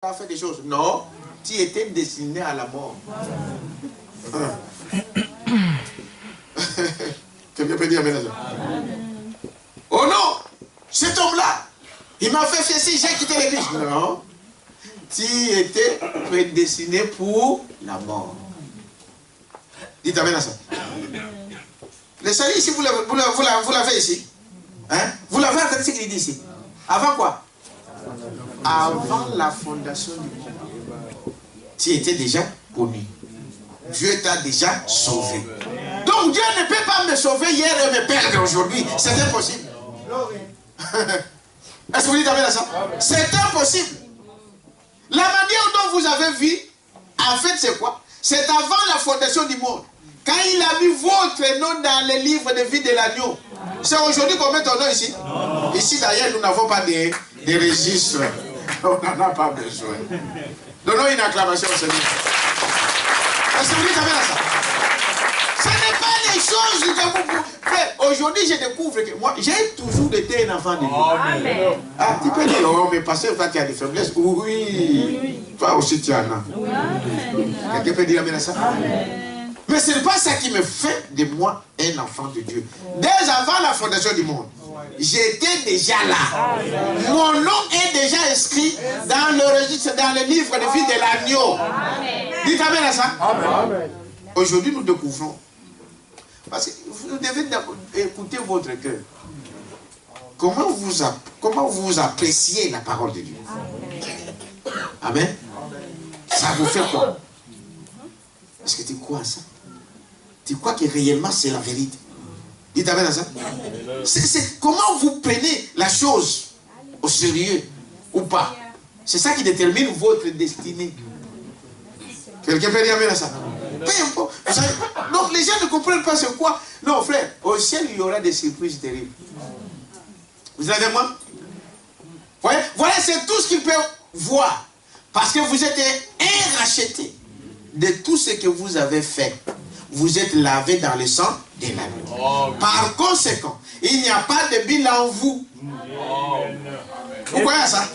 as fait des choses. Non, tu étais destiné à la mort. Quelqu'un peut dire amen. Oh non, cet homme-là, il m'a fait faire ci, j'ai quitté l'église. Non, tu étais prédestiné pour la mort. Dites amen à ça. Le salut ici, vous l'avez ici. Hein? Vous l'avez entendu ce qu'il dit ici. Avant quoi? Avant la fondation du monde. Tu étais déjà connu. Dieu t'a déjà sauvé. Donc Dieu ne peut pas me sauver hier et me perdre aujourd'hui. C'est impossible. Est-ce que vous dites amen à ça? C'est impossible. La manière dont vous avez vu, en fait c'est quoi? C'est avant la fondation du monde. Quand il a mis votre nom dans le livre de vie de l'agneau. C'est aujourd'hui qu'on met ton nom ici? Non. Ici d'ailleurs nous n'avons pas de registres. On n'en a pas besoin. Donnons une acclamation au Seigneur. Est-ce que vous dites amen à ça? Ce n'est pas les choses que vous... Aujourd'hui, je découvre que moi, j'ai toujours été un enfant de Dieu. Amen. Ah, tu peux dire, oh, mais pasteur, toi, tu as des faiblesses. Oui. Toi aussi, tu en as. Quelqu'un peut dire amen à ça? Amen. Mais ce n'est pas ça qui me fait de moi un enfant de Dieu. Dès avant la fondation du monde, j'étais déjà là. Mon nom est déjà inscrit dans le registre, dans le livre de vie de l'agneau. Dites amen à ça. Amen. Aujourd'hui, nous découvrons. Parce que vous devez écouter votre cœur. Comment vous appréciez la parole de Dieu? Amen. Ça vous fait quoi? Est-ce que tu crois à ça? Tu crois que réellement c'est la vérité? Dites amen à ça. C'est comment vous prenez la chose au sérieux ou pas. C'est ça qui détermine votre destinée. Quelqu'un peut dire amen à ça? Peu importe. Donc les gens ne comprennent pas c'est quoi. Non frère, au ciel il y aura des surprises terribles. Vous avez moi? Voilà, c'est tout ce qu'ils peuvent voir. Parce que vous êtes rachetés de tout ce que vous avez fait. Vous êtes lavé dans le sang de l'agneau. Par conséquent, il n'y a pas de bilan en vous. Vous voyez ça?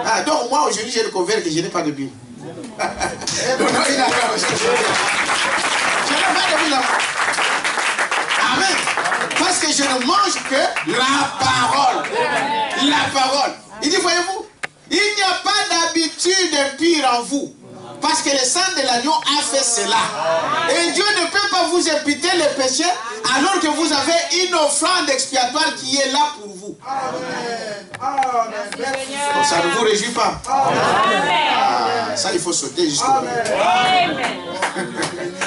Ah, donc moi aujourd'hui j'ai découvert que je n'ai pas de bilan. Je n'ai pas de bilan. Amen. Parce que je ne mange que la parole. La parole. Il dit, voyez-vous, il n'y a pas d'habitude impure en vous. Parce que le sang de l'agneau a fait cela. Et Dieu ne peut pas vous imputer les péchés alors que vous avez une offrande expiatoire qui est là pour vous. Donc ça ne vous réjouit pas. Ah, ça il faut sauter jusqu'au bout.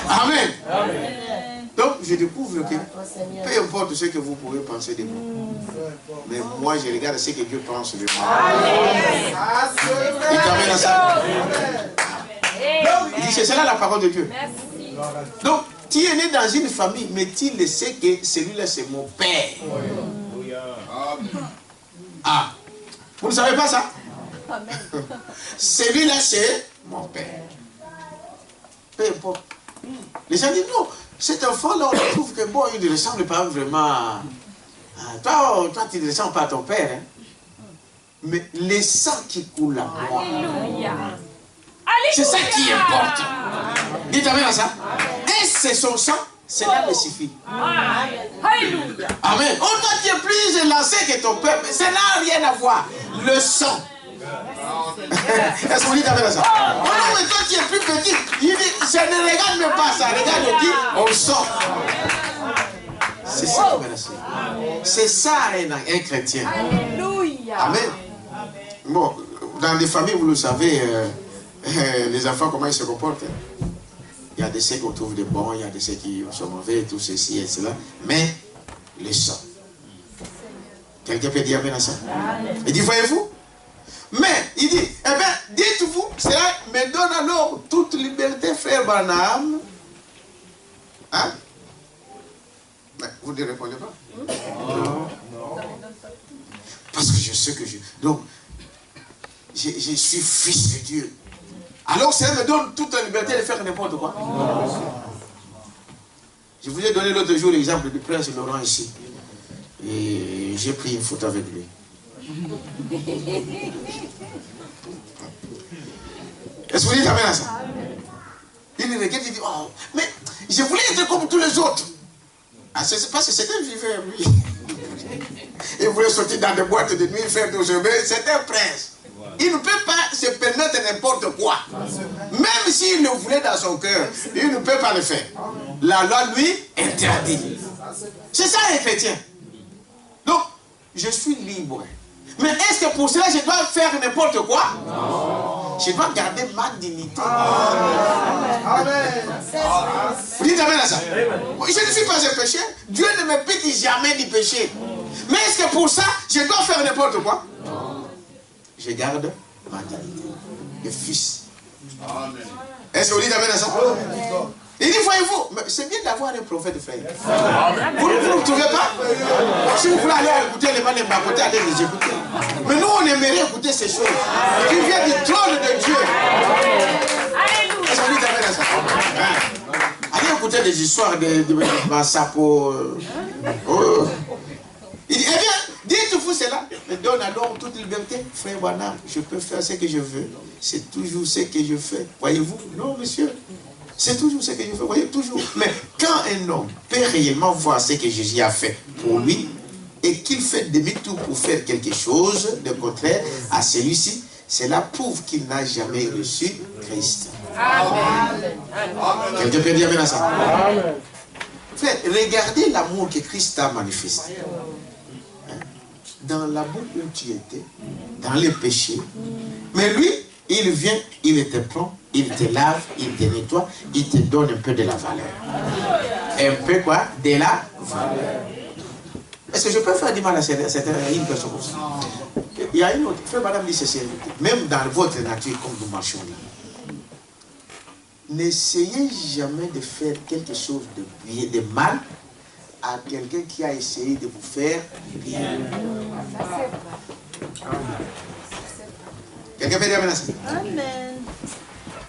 Amen. Donc je découvre que peu importe ce que vous pouvez penser de moi, mais moi je regarde ce que Dieu pense de moi. Il t'amène à ça. Il dit c'est cela la parole de Dieu. Merci. Donc tu es né dans une famille, mais tu le sais que celui-là c'est mon père. Ah, vous ne savez pas ça? Celui-là c'est mon père. Peu importe. Les gens disent non, cet enfant-là on trouve que bon, il ne ressemble pas vraiment à... Toi tu ne ressembles pas à ton père. Hein? Mais le sang qui coule à moi. Alléluia. C'est ça qui importe. Dites amen à ça. Et c'est son sang, cela me suffit. Alléluia. Amen. Oh, toi tu es plus élancé que ton père, mais ça n'a rien à voir. Le sang. Est-ce que vous dites amen à ça? Oh non, mais toi tu es plus petit. Il dit, ça ne regarde même pas ça. Regarde le dit, on sort. C'est ça qui me rassure. C'est ça un chrétien. Alléluia. Amen. Bon, dans les familles, vous le savez, les enfants, comment ils se comportent. Il y a de ceux qu'on trouve de bons, il y a de ceux qui sont mauvais, tout ceci et cela. Mais le sang. Quelqu'un peut dire amen à ça? Il dit, voyez-vous? Mais, il dit, eh bien, dites-vous, cela me donne alors toute liberté, frère Branham. Hein? Mais vous ne répondez pas? Non. Parce que je sais que je... Donc, je suis fils de Dieu. Alors ça me donne toute la liberté de faire n'importe quoi. Je vous ai donné l'autre jour l'exemple du prince Laurent ici. Et j'ai pris une photo avec lui. Est-ce que vous dites amen à ça? Il regarde, il dit, oh, mais je voulais être comme tous les autres. Ah, c'est parce que c'était un viveur, lui. Il voulait sortir dans des boîtes de nuit, faire des jeux, mais c'était un prince. Il ne peut pas se permettre n'importe quoi. Même s'il le voulait dans son cœur, il ne peut pas le faire. La loi lui interdit. C'est ça les chrétiens. Donc, je suis libre. Mais est-ce que pour cela, je dois faire n'importe quoi? Non. Je dois garder ma dignité. Amen. Vous dites amen à ça? Je ne suis pas un pécheur. Dieu ne me pétit jamais du péché. Mais est-ce que pour ça, je dois faire n'importe quoi? Non. Je garde ma dignité de fils. Est-ce que vous dites amen à ça? Il dit, voyez-vous, c'est bien d'avoir un prophète, frère. Vous ne trouvez pas? Si vous voulez aller écouter les mal de côté, allez les écouter. Mais nous, on aimerait écouter ces choses qui viennent du trône de Dieu. Est-ce que vous dites amen à ça? Allez écouter des histoires de Massapo. Il dit, eh bien, dites-vous cela, me donne alors toute liberté. Frère Branham, je peux faire ce que je veux. C'est toujours ce que je fais. Voyez-vous? Non, monsieur. C'est toujours ce que je fais. Voyez, toujours. Mais quand un homme peut réellement voir ce que Jésus a fait pour lui et qu'il fait demi-tour pour faire quelque chose de contraire à celui-ci, cela prouve qu'il n'a jamais reçu Christ. Amen. Quelqu'un peut dire amen à ça? Amen. Frère, regardez l'amour que Christ a manifesté. Dans la boue où tu étais, dans les péchés. Mais lui, il vient, il te prend, il te lave, il te nettoie, il te donne un peu de la valeur. Un peu quoi? De la valeur. Est-ce que je peux faire du mal à une personne comme ça? Il y a une autre. Frère Madame dit ceci. Même dans votre nature, comme nous marchons là, n'essayez jamais de faire quelque chose de bien, de mal à quelqu'un qui a essayé de vous faire bien. Quelqu'un peut dire amen à ça? Amen.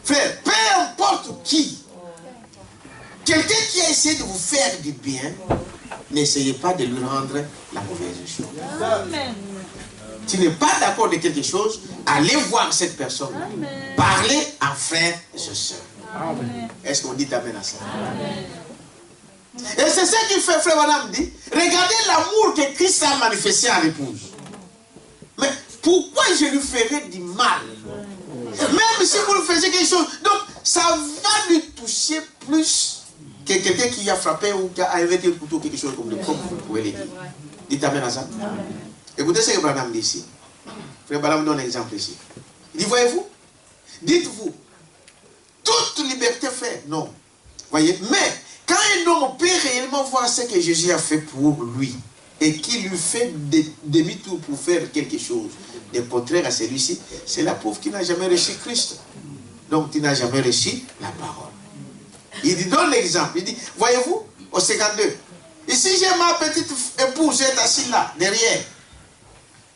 Frère, peu importe qui, quelqu'un qui a essayé de vous faire du bien, n'essayez pas de lui rendre la mauvaise chose. Amen. Tu n'es pas d'accord de quelque chose, allez voir cette personne. Amen. Parlez en frère et sœurs. Est-ce qu'on dit amen à ça? Amen. Et c'est ce qui fait, frère Madame dit, regardez l'amour que Christ a manifesté à l'épouse. Mais pourquoi je lui ferais du mal? Même si vous lui faisiez quelque chose, donc ça va lui toucher plus que quelqu'un qui a frappé ou qui a arrêté le couteau, quelque chose comme vous pouvez le dire. Dites amen à ça. Écoutez ce que Branham dit ici. Frère Branham donne un exemple ici. Il dit, voyez-vous, dites-vous, toute liberté fait, non. Voyez, mais quand un homme peut réellement voir ce que Jésus a fait pour lui et qu'il lui fait demi-tour pour faire quelque chose de contraire à celui-ci, cela prouve qu'il n'a jamais reçu Christ. Donc il n'a jamais reçu la parole. Il donne l'exemple. Il dit, voyez-vous, au 52, ici j'ai ma petite épouse, elle est assise là, derrière.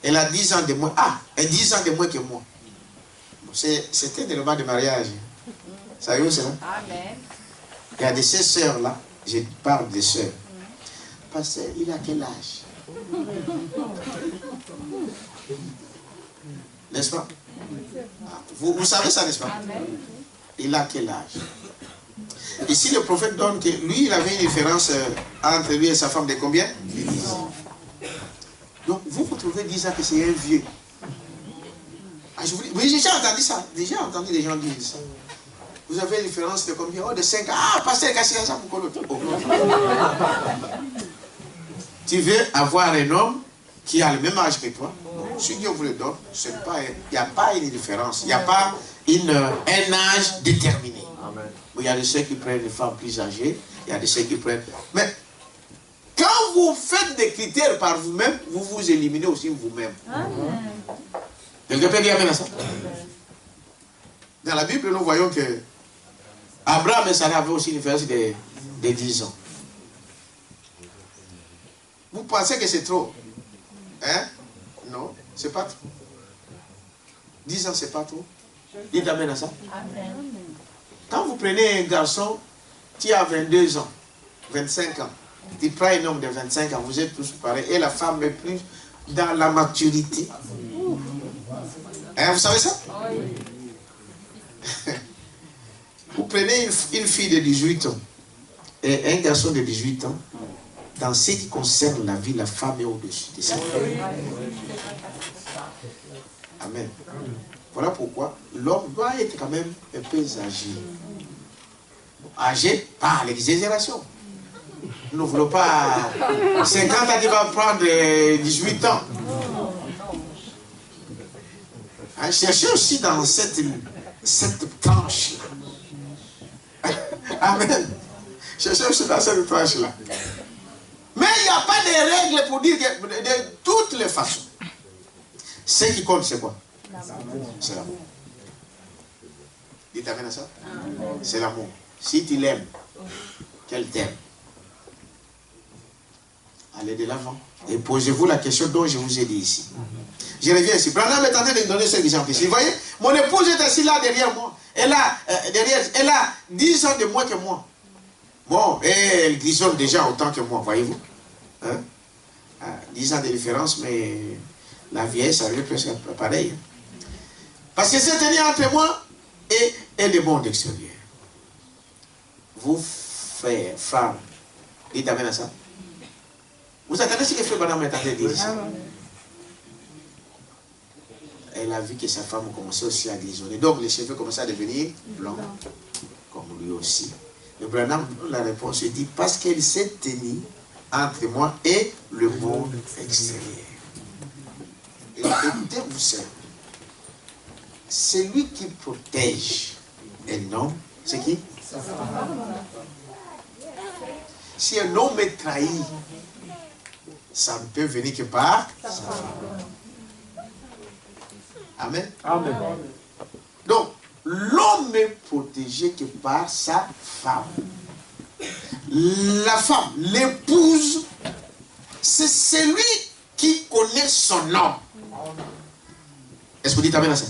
Elle a 10 ans de moins. Ah, elle a 10 ans de moins que moi. C'est un élément de mariage. Savez-vous cela? Amen. Il y a de ces sœurs là, je parle des sœurs. Parce qu'il a quel âge? N'est-ce pas? Vous savez ça, n'est-ce pas? Il a quel âge? Ici, le prophète donne que lui, il avait une différence entre lui et sa femme de combien? 10 ans. Donc, vous trouvez 10 ans que c'est un vieux. Ah, oui, j'ai déjà entendu ça. Déjà entendu des gens dire ça. Vous avez une différence de combien? Oh, de 5 ans. Ah, pasteur, cassez ça pour l'autre. Tu veux avoir un homme qui a le même âge que toi? Si Dieu vous le donne, il n'y a pas une différence. Il n'y a pas un âge déterminé. Amen. Il y a de ceux qui prennent des femmes plus âgées. Il y a de ceux qui prennent... Mais quand vous faites des critères par vous-même, vous vous éliminez aussi vous-même. Quelqu'un peut dire amen à ça? Dans la Bible, nous voyons que Abraham et Sarah avaient aussi une différence de 10 ans. Vous pensez que c'est trop? Hein? Non, c'est pas trop. 10 ans, c'est pas trop. Dites amen à ça. Amen. Quand vous prenez un garçon qui a 22 ans, 25 ans, tu prends un homme de 25 ans, vous êtes tous pareils, et la femme est plus dans la maturité. Hein, vous savez ça? prenez une fille de 18 ans et un garçon de 18 ans, dans ce qui concerne la vie, la femme est au-dessus de ça. Amen. Voilà pourquoi l'homme doit être quand même un peu âgé. Âgé par l'exagération. Nous ne voulons pas 50 ans qui va prendre 18 ans. Cherchez aussi dans cette tranche-là. Amen. Cherchez aussi dans cette tranche-là. Mais il n'y a pas de règles pour dire que de toutes les façons. Ce qui compte, c'est quoi? C'est l'amour. Dites amen à ça. C'est l'amour. Si tu l'aimes, qu'elle t'aime. Allez de l'avant. Et posez-vous la question dont je vous ai dit ici. Je reviens ici. Branham est en train de donner cet exemple ici. Vous voyez, mon épouse est assise là derrière moi. Elle a 10 ans de moins que moi. Bon, et elle grisonne déjà autant que moi, voyez-vous. Hein? 10 ans de différence, mais la vieillesse arrive presque pareil. Parce que c'est tenir entre moi et le monde extérieur. Vous, frères, femmes, dites amen à ça. Vous attendez ce que Frère Branham est en train de dire ici. Elle a vu que sa femme commençait aussi à grisonner. Donc les cheveux commençaient à devenir blancs, comme lui aussi. Le Branham, la réponse dit, parce qu'elle s'est tenue entre moi et le monde extérieur. Et écoutez-vous ça. C'est lui qui protège. Et non, c'est qui? Si un homme est trahi, ça ne peut venir que par sa femme. Amen. Amen. Donc, l'homme est protégé que par sa femme. La femme, l'épouse, c'est celui qui connaît son homme. Est-ce que vous dites amen à ça?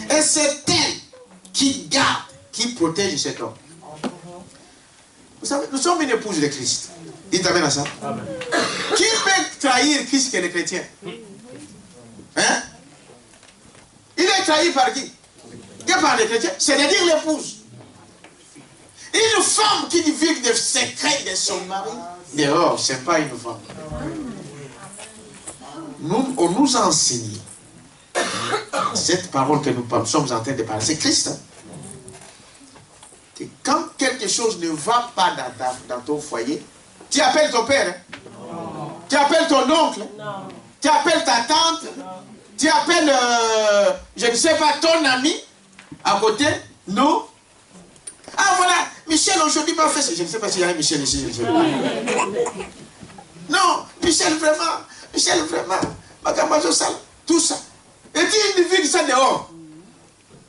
Et c'est elle qui garde, qui protège cet homme. Vous savez, nous sommes une épouse de Christ. Dites amen à ça. Amen. Qui peut trahir Christ que les chrétiens? Hein? Il est trahi par qui? Que par les chrétiens? C'est-à-dire l'épouse. Une femme qui divulgue des secrets de son mari, dehors, ce n'est pas une femme. On nous a enseigné cette parole que nous sommes en train de parler. C'est Christ. Hein? Que quand quelque chose ne va pas dans ton foyer, tu appelles ton père. Hein? Tu appelles ton oncle. Tu appelles ta tante. Tu appelles, je ne sais pas, ton ami à côté. Nous. Ah voilà, Michel aujourd'hui m'a fait ça. Je ne sais pas s'il y a un Michel ici. Non, Michel vraiment, Makamajo Sal, tout ça. Et tu individu ça dehors.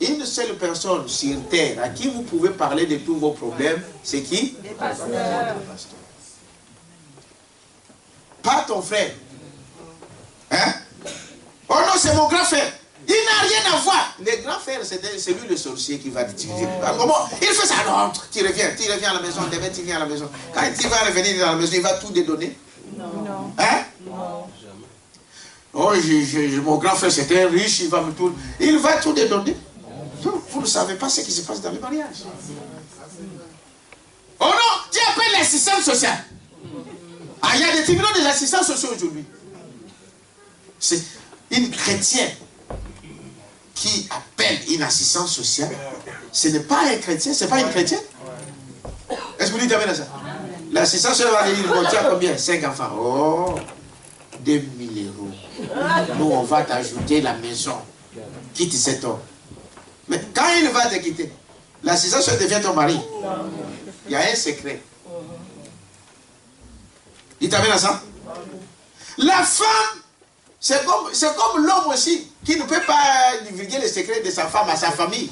Une seule personne sur terre à qui vous pouvez parler de tous vos problèmes, c'est qui? Le pasteur. Pas ton frère. Hein? Oh non, c'est mon grand frère. Il n'a rien à voir. Le grand frère, c'est lui le sorcier qui va t'utiliser. Comment? Il fait ça. Non, tu reviens à la maison. Demain, tu viens à la maison. Quand il va revenir dans la maison, il va tout dédonner. Non. Hein? Non. Oh, mon grand frère, c'était riche, il va me tout. Il va tout dédonner. Vous ne savez pas ce qui se passe dans le mariage. Oh non, tu appelles l'assistance sociale. Ah, il y a des tribunaux des assistants sociaux aujourd'hui. C'est une chrétienne qui appelle une assistance sociale. Ce n'est pas un chrétien, ce n'est pas une chrétienne. Est-ce que vous dites amen à ça? L'assistance sociale va dire, bon, tu as combien? 5 enfants. Oh, 2000 €. Nous, on va t'ajouter la maison. Quitte cet homme. Mais quand il va te quitter, l'assistance sociale devient ton mari. Il y a un secret. Il t'amène à ça? La femme, c'est comme l'homme aussi, qui ne peut pas divulguer les secrets de sa femme à sa famille.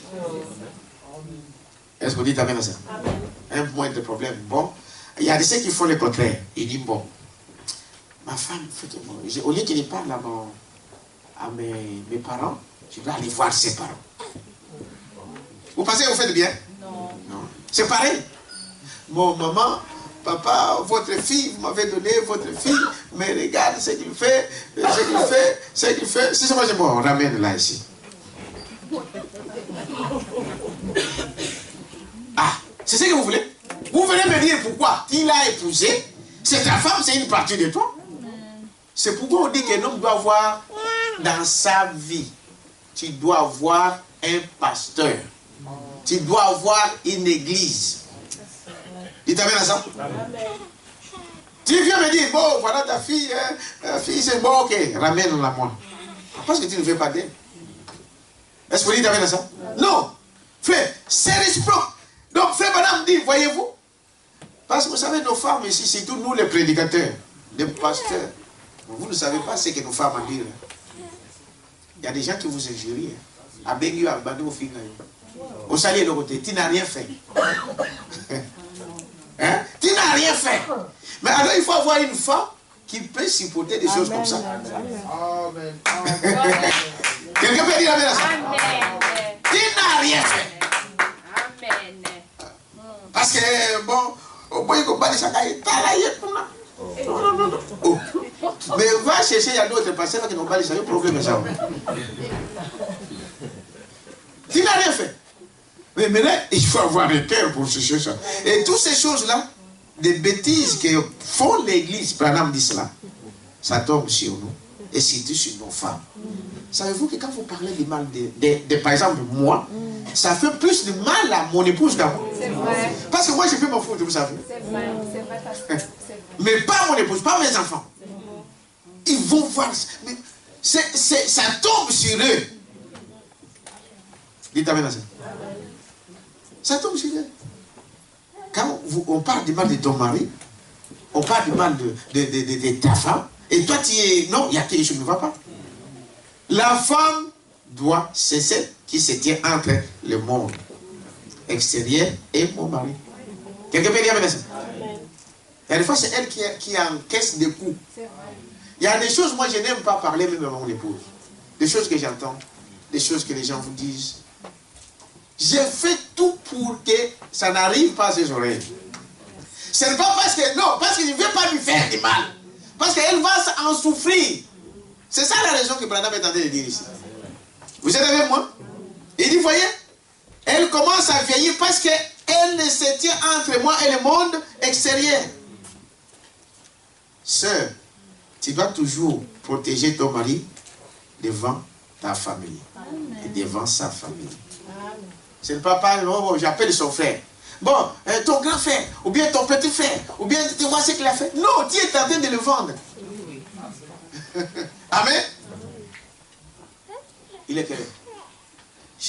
Est-ce que vous dites amen à ça? Un point de problème. Bon, il y a des ceux qui font le contraire. Ils disent, bon, ma femme, au lieu qu'il parle à mes parents, je dois aller voir ses parents. Vous pensez que vous faites bien? Non. C'est pareil. Bon, maman, papa, votre fille, vous m'avez donné votre fille, mais regarde ce qu'il fait, ce qu'il fait. Si c'est moi, bon, on ramène là ici. Ah, C'est ce que vous voulez? Vous venez me dire pourquoi il a épousé, c'est ta femme, c'est une partie de toi. C'est pourquoi on dit qu'un homme doit avoir dans sa vie, tu dois avoir un pasteur. Tu dois avoir une église. Il t'amène à ça? Tu viens me dire, bon, voilà ta fille, c'est bon, ok, ramène-la moi. Parce que tu ne fais pas d'elle. Est-ce que tu t'amène à ça? Non. Frère, c'est réciproque. Donc, frère, madame dit, voyez-vous, parce que vous savez, nos femmes ici, c'est tous nous les prédicateurs, les pasteurs. Vous ne savez pas ce que nos femmes disent. Il y a des gens qui vous injurient. À Bengu, à Bandou, au final. Au salier de côté, tu n'as rien fait. Hein? Tu n'as rien fait. Mais alors, il faut avoir une femme qui peut supporter des choses comme ça. Amen. Quelqu'un peut dire amen à ça? Tu n'as rien fait. Amen. Parce que, bon, au bout de ça, mais va chercher, il y a d'autres pasteurs qui n'ont pas dit ça, il y a un problème. Tu n'as rien fait. Mais maintenant, il faut avoir un cœur pour chercher ça. Et toutes ces choses-là, des bêtises que font l'église, Branham dit cela, ça tombe sur nous et surtout sur nos femmes. Savez-vous que quand vous parlez du mal par exemple, moi, ça fait plus de mal à mon épouse qu'à moi. C'est vrai. Parce que moi, je peux m'en foutre, vous savez. C'est vrai, mais pas mon épouse, pas mes enfants. Ils vont voir. Mais ça tombe sur eux. Dites amen à ça. Ça tombe sur eux. Quand on parle du mal de ton mari, on parle du mal de ta femme, et toi tu es... Non, il y a quelque chose qui ne va pas. La femme doit cesser qui se tient entre le monde extérieur et mon mari. Quelqu'un peut dire amen à ça? Et des fois, c'est elle qui encaisse des coups. Il y a des choses, moi, je n'aime pas parler même à mon épouse. Des choses que j'entends, des choses que les gens vous disent. J'ai fait tout pour que ça n'arrive pas à ses oreilles. Ce n'est pas parce que, non, parce que je ne veux pas lui faire du mal. Parce qu'elle va en souffrir. C'est ça la raison que Branham est en train de dire ici. Vous êtes avec moi? Il dit, voyez, elle commence à vieillir parce qu'elle ne se tient entre moi et le monde extérieur. Sœur, tu dois toujours protéger ton mari devant ta famille. Et devant sa famille. Ce n'est pas oh, j'appelle son frère. Bon, ton grand frère, ou bien ton petit frère, ou bien tu vois ce qu'il a fait. Non, tu es en train de le vendre. Amen. Il est quelle heure?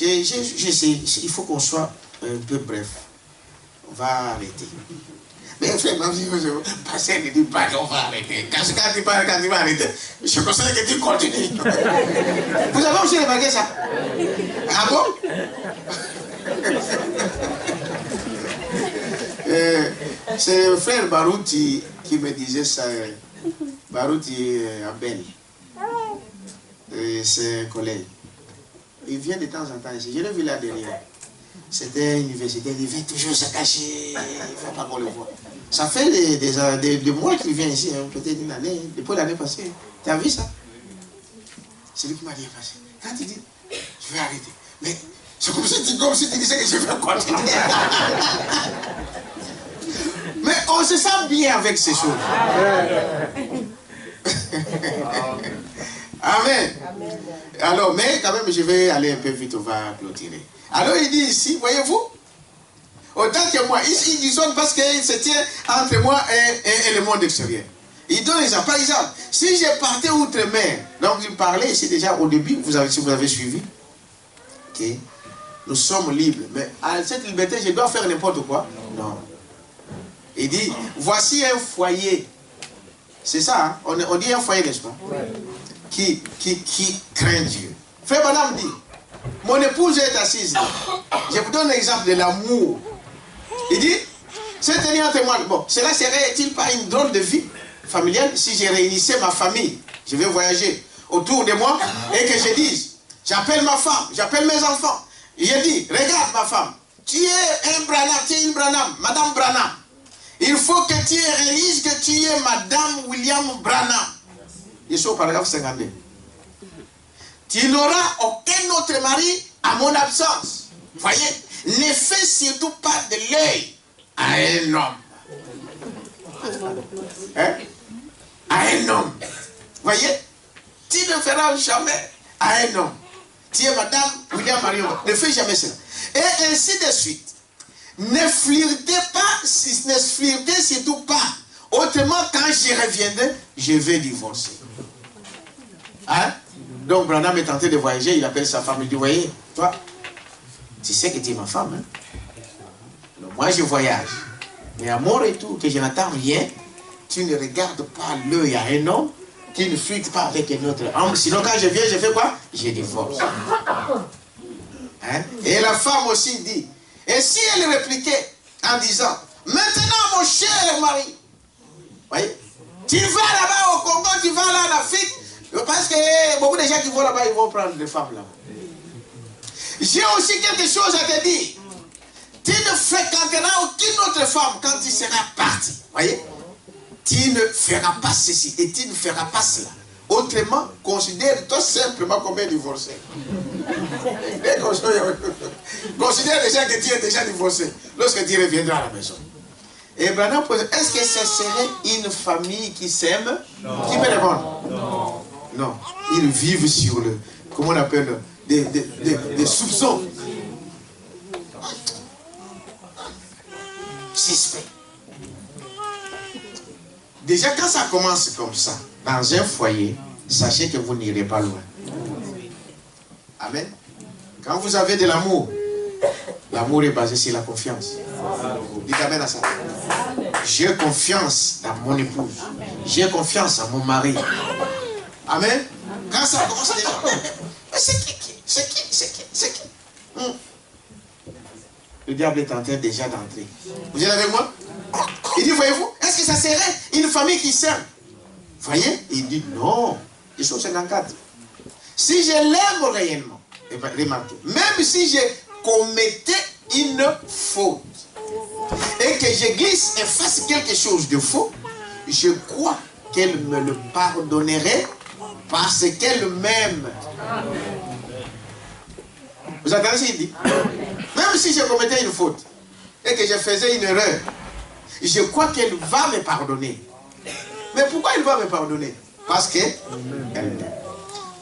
Il faut qu'on soit un peu bref. On va arrêter. Mais frère, passer ne dit pas qu'on va arrêter. Quand tu parles, quand tu vas arrêter, je conseille que tu continues. Vous avez aussi remarqué ça? Ah bon? C'est le frère Barouti qui me disait ça. Barouti Abel. C'est un collègue. Il vient de temps en temps ici. Je l'ai vu là derrière. C'était une université. Il vient toujours se cacher. Il ne faut pas qu'on le voit. Ça fait des mois qu'il vient ici. Hein, peut-être une année. Depuis l'année passée. Tu as vu ça? C'est lui qui m'a dit passé. Quand il dit, je vais arrêter. Mais c'est comme si tu disais que je vais continuer. Mais on se sent bien avec ces choses. Amen. Alors, mais quand même, je vais aller un peu vite, on va clôturer. Alors, il dit ici, voyez-vous, autant que moi, il disonne parce qu'il se tient entre moi et le monde extérieur. Il donne exemple. Par exemple, si je partais outre-mer, donc il parlait ici déjà au début, si vous avez suivi, okay, nous sommes libres, mais à cette liberté, je dois faire n'importe quoi? Non. Il dit, voici un foyer. C'est ça, hein? On dit un foyer, n'est-ce pas? Ouais. Qui craint Dieu. Frère Madame dit, mon épouse est assise là. Je vous donne l'exemple de l'amour. Il dit, c'est tenir entre moi. Bon, cela serait-il pas une drôle de vie familiale si je réunissais ma famille? Je vais voyager autour de moi et que je dise, j'appelle ma femme, j'appelle mes enfants. Je dis, regarde ma femme, tu es un Branham, tu es une Branham, Madame Branham. Il faut que tu réalises que tu es Madame William Branham. Je suis au paragraphe 52. Tu n'auras aucun autre mari à mon absence. Voyez, ne fais surtout pas de l'œil à un homme. Hein? À un homme. Voyez? Tu ne feras jamais à un homme. Tu es madame William Marion. Ne fais jamais cela. Et ainsi de suite. Ne flirtez pas, ne flirtez surtout pas. Autrement, quand j'y reviendrai, je vais divorcer. Hein? Donc, Branham est tenté de voyager, il appelle sa femme, il dit, voyez, toi, tu sais que tu es ma femme. Hein? Donc, moi, je voyage. Mais à mon retour, que je n'attends rien, tu ne regardes pas l'œil à un homme, tu ne flirtes pas avec un autre homme. Sinon, quand je viens, je fais quoi? Je divorce. Hein? Et la femme aussi dit, et si elle répliquait en disant, maintenant, mon cher mari, voyez, tu vas là-bas au Congo, tu vas là en Afrique, parce que beaucoup de gens qui vont là-bas, ils vont prendre des femmes là-bas. J'ai aussi quelque chose à te dire. Tu ne fréquenteras aucune autre femme quand tu seras parti. Voyez? Tu ne feras pas ceci et tu ne feras pas cela. Autrement, considère-toi simplement comme un divorcé. Considère déjà que tu es déjà divorcé lorsque tu reviendras à la maison. Et Branham pose, est-ce que ce serait une famille qui s'aime? Qui me répond? Non. Non. Ils vivent sur le, comment on appelle, des soupçons. Suspect. Déjà, quand ça commence comme ça, dans un foyer, sachez que vous n'irez pas loin. Amen. Quand vous avez de l'amour, l'amour est basé sur la confiance. Dites amen à ça. J'ai confiance dans mon épouse. J'ai confiance en mon mari. Amen. Quand ça commence déjà, mais c'est qui? Le diable est en train déjà d'entrer. Vous êtes avec moi? Il dit, voyez-vous, est-ce que ça serait une famille qui s'aime? Voyez? Il dit, non. Les choses 54. Si je l'aime réellement, remarquez, même si je commettais une faute, et que je glisse et fasse quelque chose de faux, je crois qu'elle me le pardonnerait parce qu'elle m'aime. Vous entendez ce qu'il dit? Même si je commettais une faute et que je faisais une erreur, je crois qu'elle va me pardonner. Mais pourquoi elle va me pardonner? Parce qu'elle m'aime.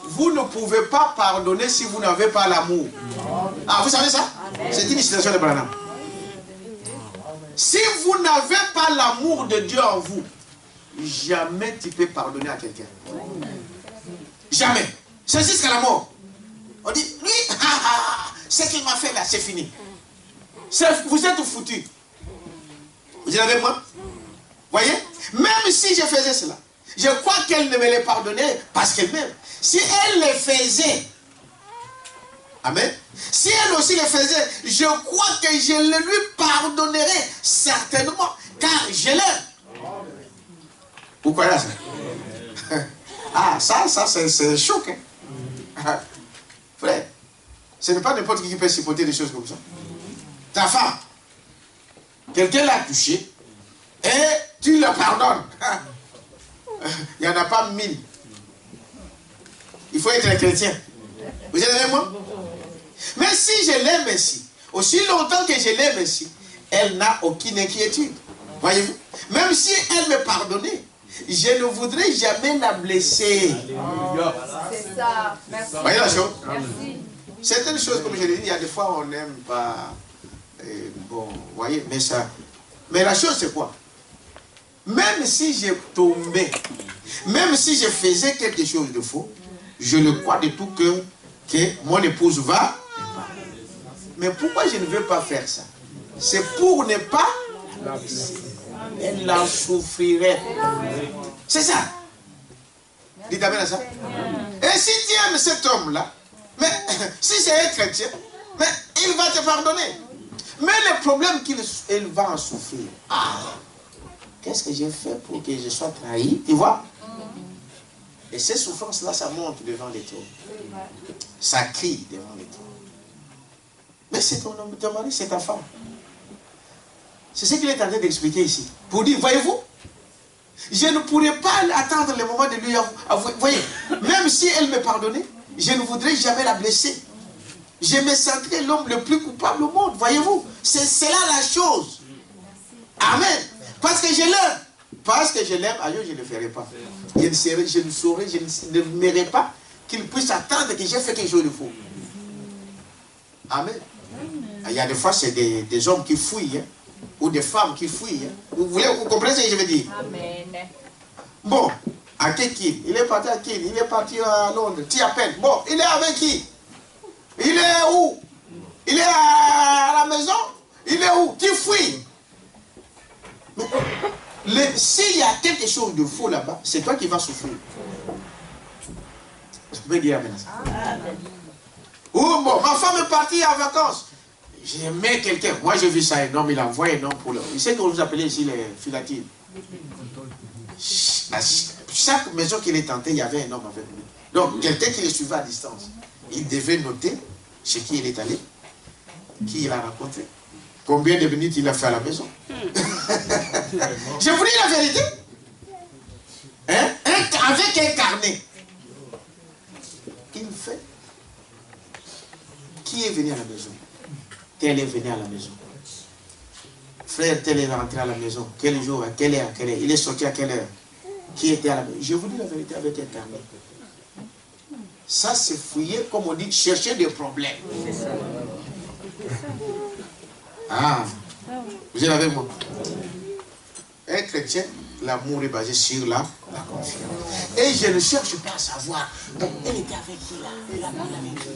Vous ne pouvez pas pardonner si vous n'avez pas l'amour. Ah, vous savez ça? C'est une citation de Branham. Si vous n'avez pas l'amour de Dieu en vous, jamais tu peux pardonner à quelqu'un. Jamais. C'est jusqu'à la mort. On dit, lui, ce qu'il m'a fait là, c'est fini. Vous êtes foutus. Vous êtes avec moi? Voyez? Même si je faisais cela, je crois qu'elle ne me les pardonnait parce qu'elle m'aime. Si elle le faisait, amen. Si elle aussi le faisait, je crois que je le lui pardonnerai certainement, car je l'aime. Vous croyez ça? Ah, ça c'est choc. Hein? Frère, ce n'est pas n'importe qui peut supporter des choses comme ça. Ta femme, quelqu'un l'a touché et tu la pardonnes. Il n'y en a pas 1000. Il faut être un chrétien. Vous êtes avec moi? Mais si je l'aime ainsi, aussi longtemps que je l'aime ainsi, elle n'a aucune inquiétude. Voyez-vous? Même si elle me pardonnait, je ne voudrais jamais la blesser. C'est ça. Merci. Voyez la chose? Merci. Certaines choses, comme je l'ai dit, il y a des fois on n'aime pas. Bon, vous voyez, mais ça. Mais la chose c'est quoi? Même si je tombais, même si je faisais quelque chose de faux, je le crois de tout cœur que mon épouse va. Mais pourquoi je ne veux pas faire ça? C'est pour ne pas. Elle en souffrirait. C'est ça. Dites amen à ça. Et si tu aimes cet homme-là, mais si c'est un chrétien, mais il va te pardonner. Mais le problème qu'il va en souffrir. Ah, qu'est-ce que j'ai fait pour que je sois trahi? Tu vois? Et ces souffrances-là, ça monte devant les trônes. Ça crie devant les trônes. Mais c'est ton homme, ton mari, c'est ta femme. C'est ce qu'il est en train d'expliquer ici. Pour dire, voyez-vous, je ne pourrais pas attendre le moment de lui avouer. Voyez, même si elle me pardonnait, je ne voudrais jamais la blesser. Je me sentirais l'homme le plus coupable au monde, voyez-vous. C'est là la chose. Amen. Parce que je l'aime. Parce que je l'aime, ailleurs je ne le ferai pas. Je ne m'aimerai pas qu'il puisse attendre que j'ai fait quelque chose de faux. Amen. Il y a des fois, c'est des hommes qui fouillent, hein, ou des femmes qui fouillent. Hein. Vous comprenez ce que je veux dire? Amen. Bon, à qui? Il est parti à qui? Il est parti à Londres. Tu appelles. Bon, il est avec qui? Il est où? Il est à la maison? Il est où? Qui fouille? S'il y a quelque chose de faux là-bas, c'est toi qui vas souffrir. Je peux dire amen. Ou bon, ma femme est partie en vacances. J'aimais quelqu'un. Moi, j'ai vu ça, un homme, il a envoyé un homme pour le... Il sait qu'on vous appelait ici les filatiles. Chaque maison qu'il est tenté, il y avait un homme avec lui. Donc, quelqu'un qui le suivait à distance. Il devait noter chez qui il est allé, qui il a rencontré, combien de minutes il a fait à la maison. Je vous dis la vérité. Hein? Avec un carnet. Il fait. Qui est venu à la maison? Tel est venu à la maison. Frère, tel est rentré à la maison. Quel jour, à quelle heure, il est sorti à quelle heure? Qui était à la maison? Je vous dis la vérité avec un carnet. Ça, c'est fouiller, comme on dit, chercher des problèmes. Ah, vous êtes avec moi? Un chrétien, l'amour est basé sur la confiance. Et je ne cherche pas à savoir. Donc, elle était avec qui là? Elle a parlé avec qui?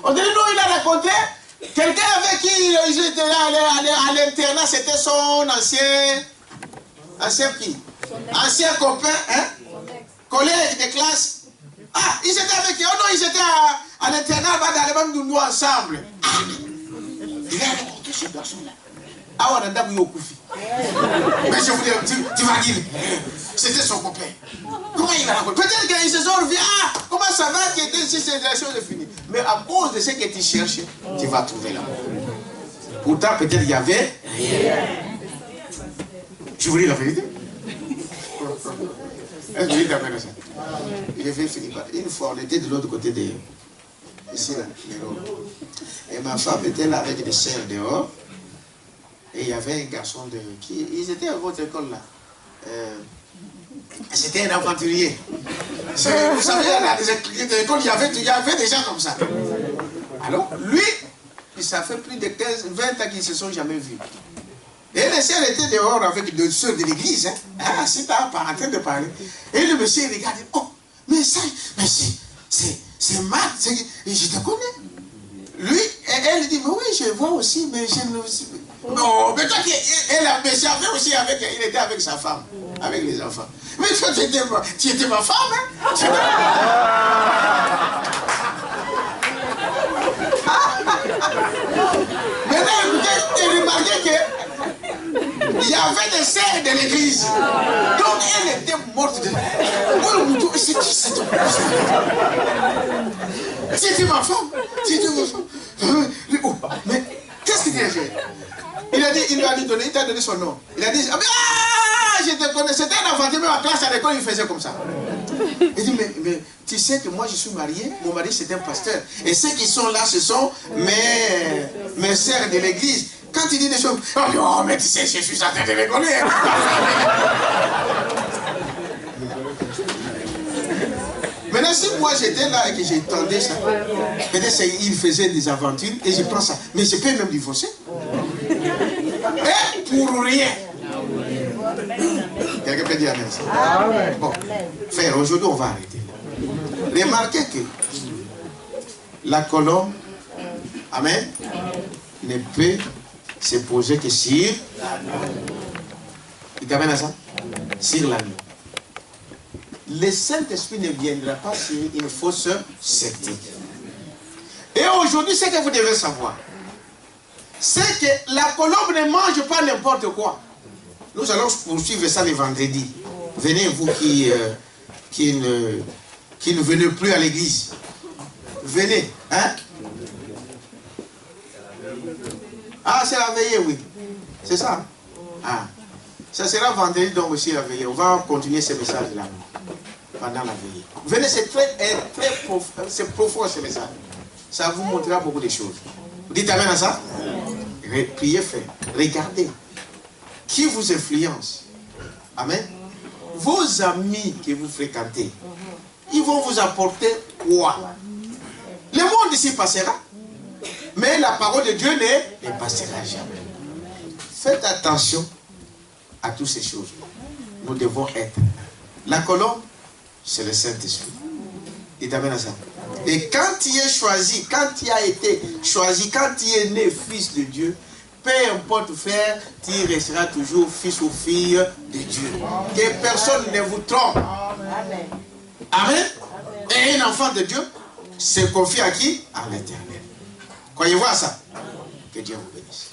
On dit non, il a raconté. Quelqu'un avec qui il était là à l'internat, c'était son ancien copain, hein? Collègue de classe. Ah, ils étaient avec qui? Oh non, ils étaient à l'internat, dans les mêmes nous ensemble. Ah, il a rencontré ce garçon-là. Ah, on a d'abord eu au Koufi. Mais je vous dis, tu vas dire, c'était son copain. Comment il a rencontré? Peut-être qu'ils se sont revus. Ah, comment ça va? Qui était ici, c'est la chose est finie. Mais à cause de ce que tu cherches, tu vas trouver l'amour. Pourtant, peut-être il y avait rien. Je vous dis la vérité. Est-ce que vous dites amen à ça? Je vais finir par. Une fois, on était de l'autre côté de. Ici, là, et ma femme était là avec des sœurs dehors. Et il y avait un garçon de. Ils étaient à votre école là. C'était un aventurier. Vous savez, dans les écoles, il y avait des gens comme ça. Alors, lui, ça fait plus de 15, 20 ans qu'ils ne se sont jamais vus. Et les sœurs étaient dehors avec deux sœurs de l'église. Hein. Ah, c'est en train de parler. Et le monsieur regarde, oh, mais ça, mais c'est Marc, je te connais. Lui, elle dit, mais oui, je vois aussi, mais je ne... Non, mais toi, mais j'avais aussi avec, il était avec sa femme, avec les enfants. Mais toi, tu étais ma femme, hein? Maintenant, écoutez, remarquez que il y avait des sœurs de l'église. Donc, elle était morte de... C'est qui cette personne? C'était ma femme. C'était ma femme. Mais qu'est-ce qu'il a fait? Il lui a donné, il t'a donné son nom. Il a dit, ah, je te connais, c'était un enfant, même en classe à l'école, il faisait comme ça. Il dit, mais tu sais que moi je suis marié, mon mari c'est un pasteur. Et ceux qui sont là, ce sont mes sœurs de l'église. Quand il dit des choses, oh mais tu sais, je suis en train de rigoler. Maintenant, si moi j'étais là et que j'entendais ça, peut-être il faisait des aventures et je prends ça. Mais je peux même divorcer. Et pour rien. Quelqu'un peut dire amen. Bon, frère, aujourd'hui on va arrêter. Remarquez que la colombe, amen, ne peut se poser que sur l'agneau. Il t'amène à ça? Sur l'agneau. Le Saint-Esprit ne viendra pas sur une fausse sceptique. Et aujourd'hui, ce que vous devez savoir, c'est que la colombe ne mange pas n'importe quoi. Nous allons poursuivre ça le vendredi. Venez, vous qui ne venez plus à l'église. Venez, hein? Ah, c'est la veillée, oui. C'est ça? Ah. Ça sera vendredi, donc aussi la veillée. On va continuer ce message-là pendant la veillée. Venez, c'est profond ce message. Ça vous montrera beaucoup de choses. Vous dites amen à ça? Priez frère. Regardez. Qui vous influence? Amen. Vos amis que vous fréquentez, ils vont vous apporter quoi? Le monde ici passera. Mais la parole de Dieu ne passera jamais. Faites attention à toutes ces choses. Nous devons être. La colombe, c'est le Saint-Esprit. Il t'amène à ça. Et quand tu es choisi, quand tu as été choisi, quand tu es né fils de Dieu, peu importe faire, tu resteras toujours fils ou fille de Dieu. Que personne ne vous trompe. Amen. Amen. Et un enfant de Dieu se confie à qui? À l'Éternel. Croyez-vous à ça? Que Dieu vous bénisse.